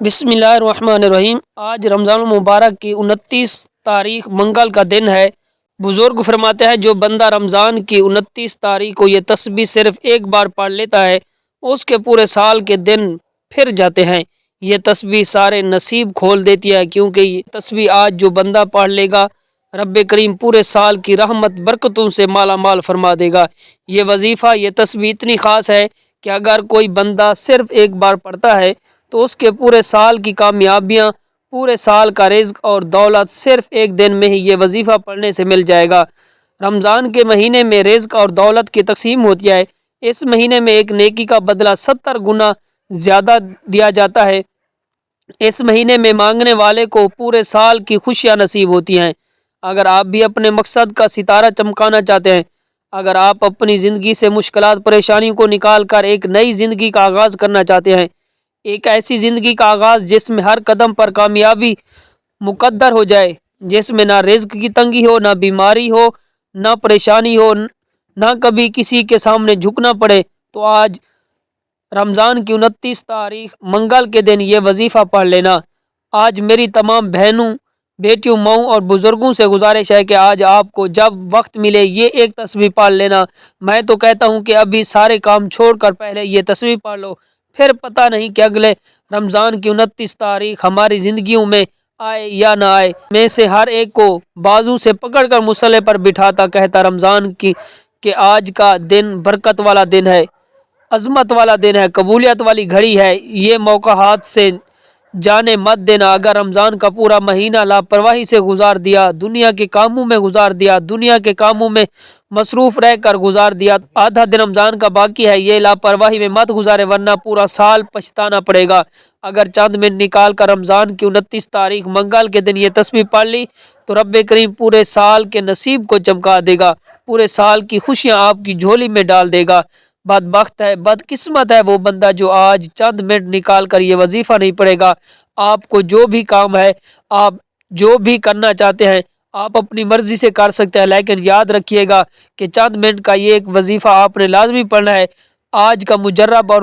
بسم اللہ الرحمن الرحیم۔ آج رمضان المبارک کی 29 تاریخ منگل کا دن ہے۔ بزرگ فرماتے ہیں جو بندہ رمضان کی 29 تاریخ کو یہ تسبیح صرف ایک بار پڑھ لیتا ہے اس کے پورے سال کے دن پھر جاتے ہیں۔ یہ تسبیح سارے نصیب کھول دیتی ہے، کیونکہ یہ تسبیح آج جو بندہ پڑھ لے گا رب کریم پورے سال کی رحمت برکتوں سے مالا مال فرما دے گا۔ یہ وظیفہ، یہ تسبیح اتنی خاص ہے کہ اگر کوئی بندہ صرف ایک بار پڑھتا ہے تو اس کے پورے سال کی کامیابیاں، پورے سال کا رزق اور دولت صرف ایک دن میں ہی یہ وظیفہ پڑھنے سے مل جائے گا۔ رمضان کے مہینے میں رزق اور دولت کی تقسیم ہوتی ہے۔ اس مہینے میں ایک نیکی کا بدلہ 70 گنا زیادہ دیا جاتا ہے۔ اس مہینے میں مانگنے والے کو پورے سال کی خوشیاں نصیب ہوتی ہیں۔ اگر آپ بھی اپنے مقصد کا ستارہ چمکانا چاہتے ہیں، اگر آپ اپنی زندگی سے مشکلات پریشانیوں کو نکال کر ایک نئی زندگی کا آغاز کرنا چاہتے ہیں، ایک ایسی زندگی کا آغاز جس میں ہر قدم پر کامیابی مقدر ہو جائے، جس میں نہ رزق کی تنگی ہو، نہ بیماری ہو، نہ پریشانی ہو، نہ کبھی کسی کے سامنے جھکنا پڑے، تو آج رمضان کی 29 تاریخ منگل کے دن یہ وظیفہ پڑھ لینا۔ آج میری تمام بہنوں، بیٹیوں، ماؤں اور بزرگوں سے گزارش ہے کہ آج آپ کو جب وقت ملے یہ ایک تسبیح پڑھ لینا۔ میں تو کہتا ہوں کہ ابھی سارے کام چھوڑ کر پہلے یہ تسبیح پڑھ لو، پھر پتہ نہیں کہ اگلے رمضان کی 29 تاریخ ہماری زندگیوں میں آئے یا نہ آئے۔ میں سے ہر ایک کو بازو سے پکڑ کر مصلے پر بٹھاتا کہتا رمضان کی کہ آج کا دن برکت والا دن ہے، عظمت والا دن ہے، قبولیت والی گھڑی ہے، یہ موقع ہاتھ سے جانے مت دینا۔ اگر رمضان کا پورا مہینہ لاپرواہی سے گزار دیا، دنیا کے کاموں میں گزار دیا، دنیا کے کاموں میں مصروف رہ کر گزار دیا، آدھا دن رمضان کا باقی ہے، یہ لاپرواہی میں مت گزارے ورنہ پورا سال پچھتانا پڑے گا۔ اگر چند منٹ نکال کر رمضان کی 29 تاریخ منگل کے دن یہ تسبیح پڑھ لی تو رب کریم پورے سال کے نصیب کو چمکا دے گا، پورے سال کی خوشیاں آپ کی جھولی میں ڈال دے گا۔ بدبخت ہے، بدقسمت ہے وہ بندہ جو آج چند منٹ نکال کر یہ وظیفہ نہیں پڑھے گا۔ آپ کو جو بھی کام ہے، آپ جو بھی کرنا چاہتے ہیں، آپ اپنی مرضی سے کر سکتے ہیں، لیکن یاد رکھیے گا کہ چند منٹ کا یہ ایک وظیفہ آپ نے لازمی پڑھنا ہے۔ آج کا مجرب اور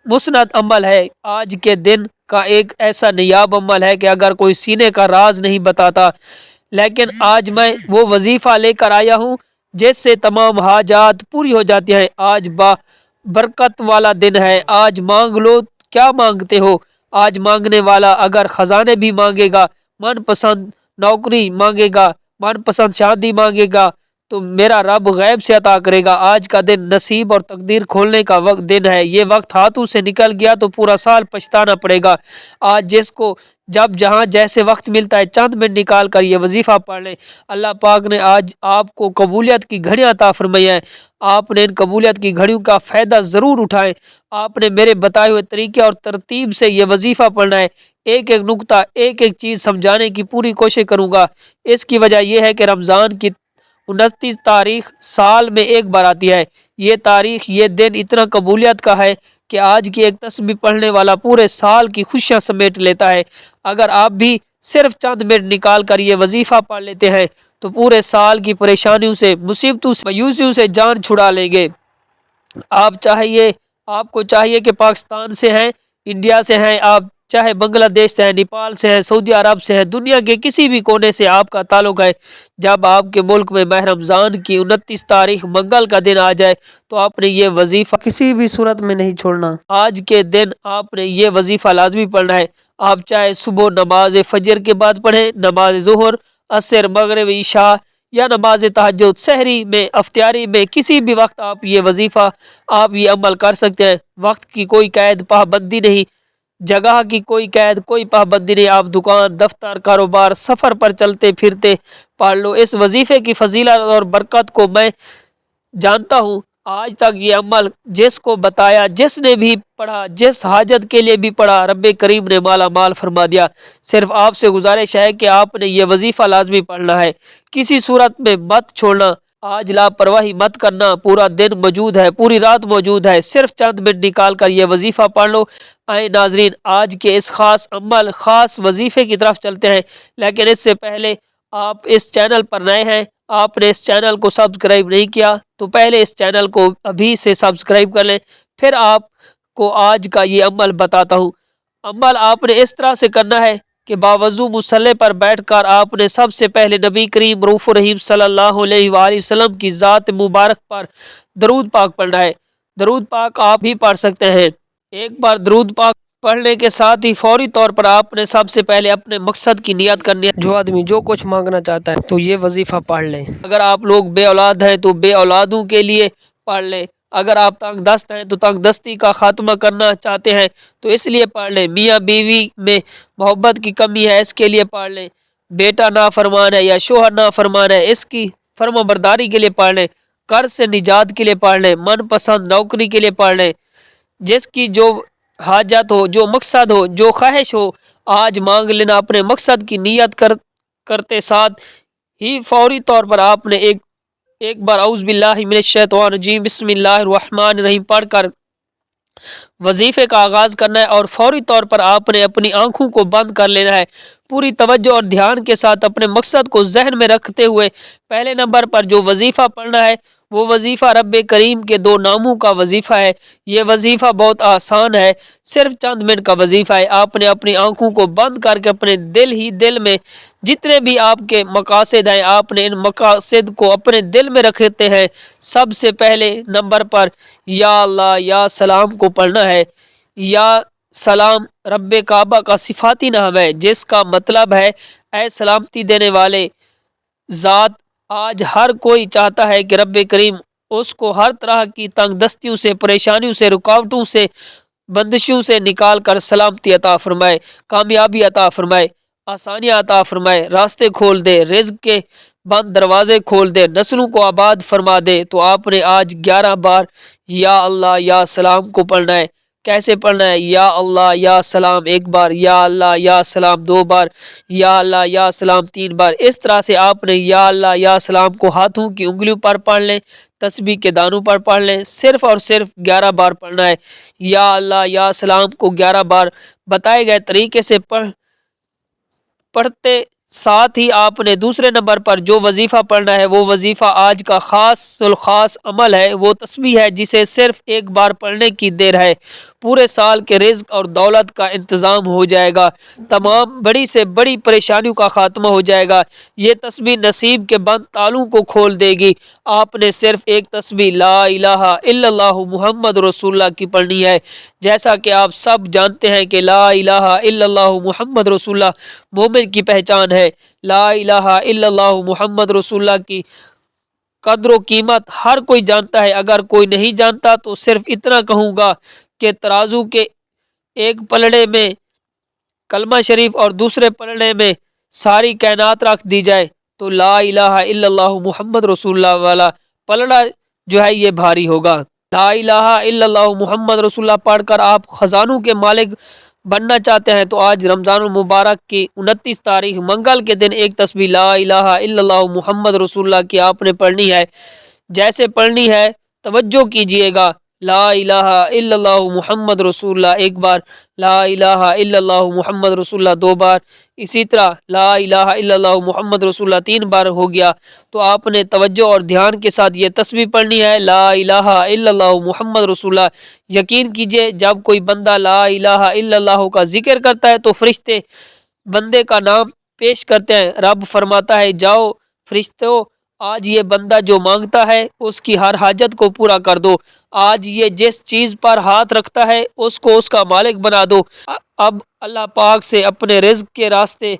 مسند عمل ہے، آج کے دن کا ایک ایسا نیاب عمل ہے کہ اگر کوئی سینے کا راز نہیں بتاتا، لیکن آج میں وہ وظیفہ لے کر آیا ہوں جس سے تمام حاجات پوری ہو جاتی ہیں۔ آج برکت والا دن ہے، آج مانگ لو کیا مانگتے ہو۔ آج مانگنے والا اگر خزانے بھی مانگے گا، من پسند نوکری مانگے گا، من پسند شادی مانگے گا تو میرا رب غیب سے عطا کرے گا۔ آج کا دن نصیب اور تقدیر کھولنے کا وقت دن ہے، یہ وقت ہاتھوں سے نکل گیا تو پورا سال پچھتانا پڑے گا۔ آج جس کو جب جہاں جیسے وقت ملتا ہے چند منٹ نکال کر یہ وظیفہ پڑھ لیں۔ اللہ پاک نے آج آپ کو قبولیت کی گھڑیاں عطا فرمائی ہیں، آپ نے ان قبولیت کی گھڑیوں کا فائدہ ضرور اٹھائیں۔ آپ نے میرے بتائے ہوئے طریقے اور ترتیب سے یہ وظیفہ پڑھنا ہے۔ ایک ایک نقطہ، ایک ایک چیز سمجھانے کی پوری کوشش کروں گا۔ اس کی وجہ یہ ہے کہ رمضان کی 29 تاریخ سال میں ایک بار آتی ہے۔ یہ تاریخ، یہ دن اتنا قبولیت کا ہے کہ آج کی ایک تسبیح پڑھنے والا پورے سال کی خوشیاں سمیٹ لیتا ہے۔ اگر آپ بھی صرف چند منٹ نکال کر یہ وظیفہ پڑھ لیتے ہیں تو پورے سال کی پریشانیوں سے، مصیبتوں سے، مایوسیوں سے جان چھڑا لیں گے۔ آپ کو چاہیے کہ پاکستان سے ہیں، انڈیا سے ہیں، آپ چاہے بنگلہ دیش سے ہیں، نیپال سے ہیں، سعودی عرب سے ہیں، دنیا کے کسی بھی کونے سے آپ کا تعلق ہے، جب آپ کے ملک میں ماہ رمضان کی 29 تاریخ منگل کا دن آ جائے تو آپ نے یہ وظیفہ کسی بھی صورت میں نہیں چھوڑنا۔ آج کے دن آپ نے یہ وظیفہ لازمی پڑھنا ہے۔ آپ چاہے صبح نماز فجر کے بعد پڑھیں، نماز ظہر، عصر، مغرب، عشاء یا نماز تہجد، سحری میں، افطاری میں، کسی بھی وقت آپ یہ وظیفہ، آپ یہ عمل کر سکتے ہیں۔ وقت کی کوئی قید پابندی نہیں، جگہ کی کوئی قید، کوئی پابندی نہیں، آپ دکان، دفتر، کاروبار، سفر پر چلتے پھرتے پڑھ لو۔ اس وظیفے کی فضیلت اور برکت کو میں جانتا ہوں۔ آج تک یہ عمل جس کو بتایا، جس نے بھی پڑھا، جس حاجت کے لیے بھی پڑھا، رب کریم نے مالا مال فرما دیا۔ صرف آپ سے گزارش ہے کہ آپ نے یہ وظیفہ لازمی پڑھنا ہے، کسی صورت میں مت چھوڑنا۔ آج لاپرواہی مت کرنا، پورا دن موجود ہے، پوری رات موجود ہے، صرف چند منٹ نکال کر یہ وظیفہ پڑھ لو۔ آئے ناظرین، آج کے اس خاص عمل، خاص وظیفے کی طرف چلتے ہیں، لیکن اس سے پہلے آپ اس چینل پر نئے ہیں، آپ نے اس چینل کو سبسکرائب نہیں کیا تو پہلے اس چینل کو ابھی سے سبسکرائب کر لیں، پھر آپ کو آج کا یہ عمل بتاتا ہوں۔ عمل آپ نے اس طرح سے کرنا ہے کہ باوضو مصلی پر بیٹھ کر آپ نے سب سے پہلے نبی کریم رؤوف الرحیم صلی اللہ علیہ وآلہ وسلم کی ذات مبارک پر درود پاک پڑھنا ہے۔ درود پاک آپ بھی پڑھ سکتے ہیں۔ ایک بار درود پاک پڑھنے کے ساتھ ہی فوری طور پر آپ نے سب سے پہلے اپنے مقصد کی نیت کرنی ہے۔ جو آدمی جو کچھ مانگنا چاہتا ہے تو یہ وظیفہ پڑھ لیں۔ اگر آپ لوگ بے اولاد ہیں تو بے اولادوں کے لیے پڑھ لیں۔ اگر آپ تنگ دست ہیں تو تنگ دستی کا خاتمہ کرنا چاہتے ہیں تو اس لیے پڑھ لیں۔ میاں بیوی میں محبت کی کمی ہے، اس کے لیے پڑھ لیں۔ بیٹا نافرمان ہے یا شوہر نافرمان ہے، اس کی فرما برداری کے لیے پڑھ لیں۔ قرض سے نجات کے لیے پڑھ لیں۔ من پسند نوکری کے لیے پڑھ لیں۔ جس کی جو حاجت ہو، جو مقصد ہو، جو خواہش ہو، آج مانگ لینا۔ اپنے مقصد کی نیت کرتے ساتھ ہی فوری طور پر آپ نے ایک بار اعوذ باللہ من الشیطان الرجیم بسم اللہ الرحمن الرحیم پڑھ کر وظیفے کا آغاز کرنا ہے، اور فوری طور پر آپ نے اپنی آنکھوں کو بند کر لینا ہے۔ پوری توجہ اور دھیان کے ساتھ اپنے مقصد کو ذہن میں رکھتے ہوئے پہلے نمبر پر جو وظیفہ پڑھنا ہے وہ وظیفہ رب کریم کے 2 ناموں کا وظیفہ ہے۔ یہ وظیفہ بہت آسان ہے، صرف چند منٹ کا وظیفہ ہے۔ آپ نے اپنی آنکھوں کو بند کر کے اپنے دل میں جتنے بھی آپ کے مقاصد ہیں، آپ نے ان مقاصد کو اپنے دل میں رکھتے ہیں۔ سب سے پہلے نمبر پر یا اللہ یا سلام کو پڑھنا ہے۔ یا سلام رب کعبہ کا صفاتی نام ہے، جس کا مطلب ہے اے سلامتی دینے والے ذات۔ آج ہر کوئی چاہتا ہے کہ رب کریم اس کو ہر طرح کی تنگ دستیوں سے، پریشانیوں سے، رکاوٹوں سے، بندشوں سے نکال کر سلامتی عطا فرمائے، کامیابی عطا فرمائے، آسانیاں عطا فرمائے، راستے کھول دے، رزق کے بند دروازے کھول دے، نسلوں کو آباد فرما دے۔ تو آپ نے آج 11 بار یا اللہ یا سلام کو پڑھنا ہے۔ کیسے پڑھنا ہے؟ یا اللہ یا سلام 1 بار، یا اللہ یا سلام 2 بار، یا اللہ یا سلام 3 بار۔ اس طرح سے آپ نے یا اللہ یا سلام کو ہاتھوں کی انگلیوں پر پڑھ لیں، تسبیح کے دانوں پر پڑھ لیں۔ صرف اور صرف 11 بار پڑھنا ہے۔ یا اللہ یا سلام کو 11 بار بتائے گئے طریقے سے پڑھتے ساتھ ہی آپ نے دوسرے نمبر پر جو وظیفہ پڑھنا ہے وہ وظیفہ آج کا خاص عمل ہے، وہ تسبیح ہے جسے صرف 1 بار پڑھنے کی دیر ہے، پورے سال کے رزق اور دولت کا انتظام ہو جائے گا، تمام بڑی سے بڑی پریشانیوں کا خاتمہ ہو جائے گا۔ یہ تسبیح نصیب کے بند تالوں کو کھول دے گی۔ آپ نے صرف ایک تسبیح لا الہ الا اللہ محمد رسول اللہ کی پڑھنی ہے۔ جیسا کہ آپ سب جانتے ہیں کہ لا الہ الا اللہ محمد رسول اللہ مومن کی پہچان ہے۔ لا الہ الا اللہ محمد رسول اللہ کی قدر و قیمت ہر کوئی جانتا ہے۔ اگر کوئی نہیں جانتا تو صرف اتنا کہوں گا کہ ترازو کے ایک پلڑے میں کلمہ شریف اور دوسرے پلڑے میں ساری کائنات رکھ دی جائے تو لا الہ الا اللہ محمد رسول اللہ والا پلڑا جو ہے یہ بھاری ہوگا۔ لا الہ الا اللہ محمد رسول اللہ پڑھ کر آپ خزانوں کے مالک بننا چاہتے ہیں تو آج رمضان المبارک کی 29 تاریخ منگل کے دن ایک تسبیح لا الہ الا اللہ محمد رسول اللہ کی آپ نے پڑھنی ہے۔ جیسے پڑھنی ہے توجہ کیجئے گا۔ لا الہ الا اللہ محمد رسول اللہ 1 بار، لا الہ الا اللہ محمد رسول اللہ 2 بار، اسی طرح لا الہ الا اللہ محمد رسول اللہ 3 بار ہو گیا۔ تو آپ نے توجہ اور دھیان کے ساتھ یہ تسبیح پڑھنی ہے لا الہ الا اللہ محمد رسول اللہ۔ یقین کیجئے جب کوئی بندہ لا الہ الا اللہ کا ذکر کرتا ہے تو فرشتے بندے کا نام پیش کرتے ہیں۔ رب فرماتا ہے جاؤ فرشتوں، آج یہ بندہ جو مانگتا ہے اس کی ہر حاجت کو پورا کر دو، آج یہ جس چیز پر ہاتھ رکھتا ہے اس کو اس کا مالک بنا دو۔ اب اللہ پاک سے اپنے رزق کے راستے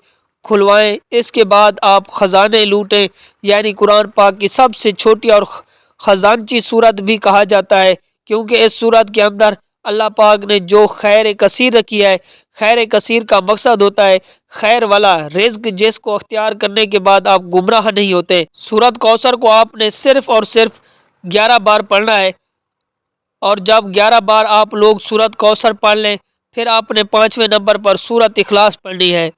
کھلوائیں، اس کے بعد آپ خزانے لوٹیں۔ یعنی قرآن پاک کی سب سے چھوٹی اور خزانچی صورت بھی کہا جاتا ہے، کیونکہ اس صورت کے اندر اللہ پاک نے جو خیر کثیر رکھی ہے، خیر کثیر کا مقصد ہوتا ہے خیر والا رزق، جس کو اختیار کرنے کے بعد آپ گمراہ نہیں ہوتے۔ سورت کوثر کو آپ نے صرف اور صرف 11 بار پڑھنا ہے، اور جب 11 بار آپ لوگ سورت کوثر پڑھ لیں پھر آپ نے 5ویں نمبر پر سورت اخلاص پڑھنی ہے۔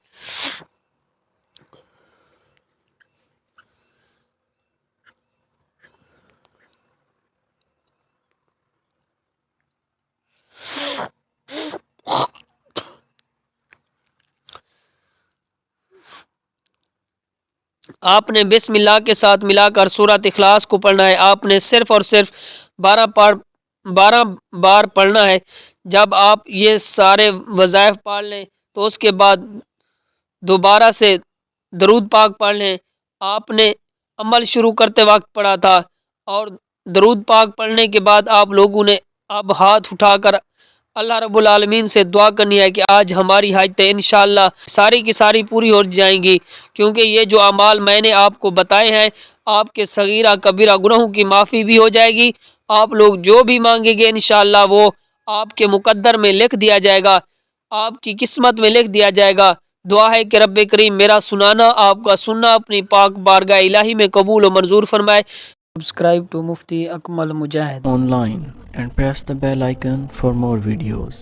آپ نے بسم اللہ کے ساتھ ملا کر سورت اخلاص کو پڑھنا ہے۔ آپ نے صرف اور صرف 12 بار 12 بار پڑھنا ہے۔ جب آپ یہ سارے وظائف پڑھ لیں تو اس کے بعد دوبارہ سے درود پاک پڑھ لیں۔ آپ نے عمل شروع کرتے وقت پڑھا تھا، اور درود پاک پڑھنے کے بعد آپ لوگوں نے اب ہاتھ اٹھا کر اللہ رب العالمین سے دعا کرنی ہے کہ آج ہماری حاجتیں انشاءاللہ ساری کی ساری پوری ہو جائیں گی، کیونکہ یہ جو اعمال میں نے آپ کو بتائے ہیں، آپ کے صغیرہ کبیرہ گناہوں کی معافی بھی ہو جائے گی۔ آپ لوگ جو بھی مانگیں گے انشاءاللہ وہ آپ کے مقدر میں لکھ دیا جائے گا، آپ کی قسمت میں لکھ دیا جائے گا۔ دعا ہے کہ رب کریم میرا سنانا، آپ کا سننا اپنی پاک بارگاہ الہی میں قبول و منظور فرمائے۔ Subscribe to Mufti Akmal Mujahid online and press the bell icon for more videos.